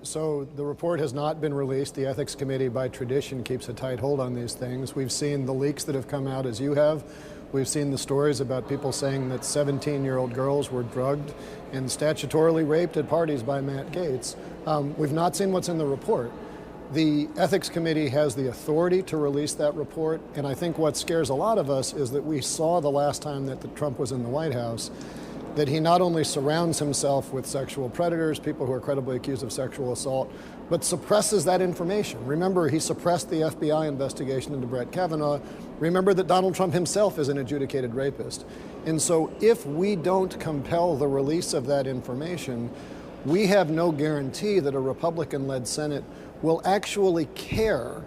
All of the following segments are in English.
So the report has not been released. The Ethics Committee, by tradition, keeps a tight hold on these things. We've seen the leaks that have come out, as you have. We've seen the stories about people saying that 17-year-old girls were drugged and statutorily raped at parties by Matt Gaetz. We've not seen what's in the report. The Ethics Committee has the authority to release that report, and I think what scares a lot of us is that we saw the last time that Trump was in the White House that he not only surrounds himself with sexual predators, people who are credibly accused of sexual assault, but suppresses that information. Remember, he suppressed the FBI investigation into Brett Kavanaugh. Remember that Donald Trump himself is an adjudicated rapist. And so if we don't compel the release of that information, we have no guarantee that a Republican-led Senate will actually care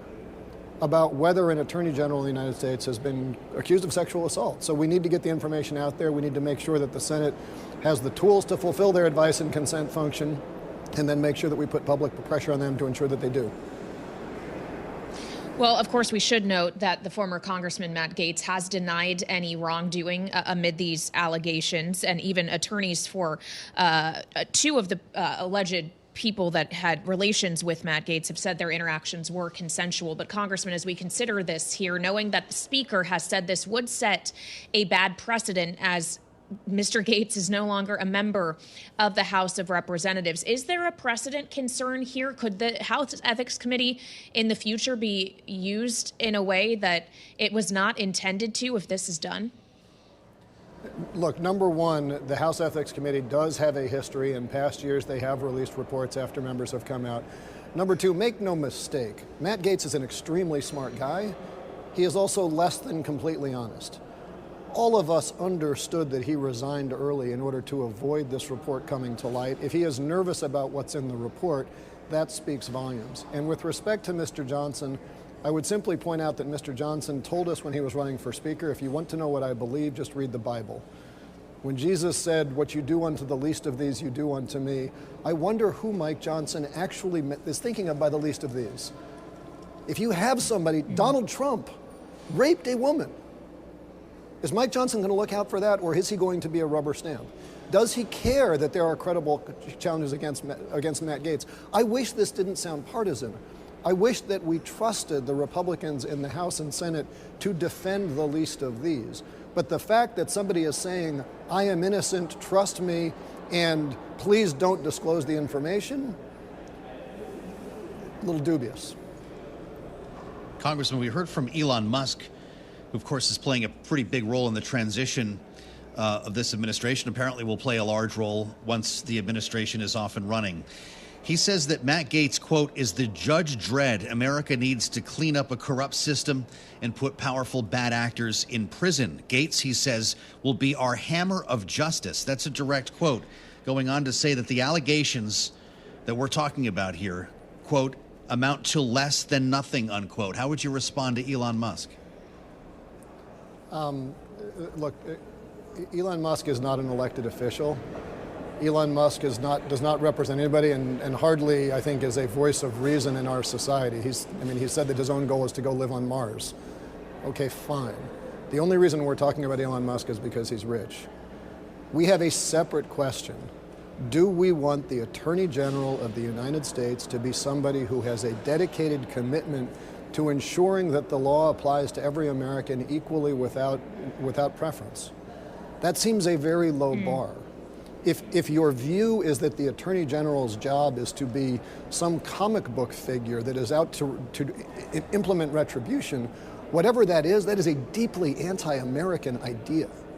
about whether an Attorney General in the United States has been accused of sexual assault. So we need to get the information out there. We need to make sure that the Senate has the tools to fulfill their advice and consent function, and then make sure that we put public pressure on them to ensure that they do. Well, of course, we should note that the former Congressman Matt Gaetz has denied any wrongdoing amid these allegations, and even attorneys for two of the alleged people that had relations with Matt Gaetz have said their interactions were consensual. But Congressman, as we consider this here, knowing that the Speaker has said this would set a bad precedent as Mr. Gaetz is no longer a member of the House of Representatives, is there a precedent concern here? Could the House Ethics Committee in the future be used in a way that it was not intended to if this is done? Look, number one, the House Ethics Committee does have a history. In past years, they have released reports after members have come out. Number two, make no mistake, Matt Gaetz is an extremely smart guy. He is also less than completely honest. All of us understood that he resigned early in order to avoid this report coming to light. If he is nervous about what's in the report, that speaks volumes. And with respect to Mr. Johnson, I would simply point out that Mr. Johnson told us when he was running for Speaker, if you want to know what I believe, just read the Bible. When Jesus said, what you do unto the least of these, you do unto me, I wonder who Mike Johnson actually is thinking of by the least of these. If you have somebody, Donald Trump raped a woman, is Mike Johnson going to look out for that, or is he going to be a rubber stamp? Does he care that there are credible challenges against Matt Gaetz? I wish this didn't sound partisan. I wish that we trusted the Republicans in the House and Senate to defend the least of these. But the fact that somebody is saying, I am innocent, trust me, and please don't disclose the information, a little dubious. Congressman, we heard from Elon Musk, who of course is playing a pretty big role in the transition of this administration, apparently will play a large role once the administration is off and running. He says that Matt Gaetz, quote, is the Judge Dredd America needs to clean up a corrupt system and put powerful bad actors in prison. Gaetz, he says, will be our hammer of justice. That's a direct quote, going on to say that the allegations that we're talking about here, quote, amount to less than nothing, unquote. How would you respond to Elon Musk? Look, Elon Musk is not an elected official. Elon Musk does not represent anybody, and hardly, I think, is a voice of reason in our society. He said that his own goal is to go live on Mars. Okay, fine. The only reason we're talking about Elon Musk is because he's rich. We have a separate question. Do we want the Attorney General of the United States to be somebody who has a dedicated commitment to ensuring that the law applies to every American equally without preference? That seems a very low bar. If your view is that the Attorney General's job is to be some comic book figure that is out to implement retribution, whatever that is a deeply anti-American idea.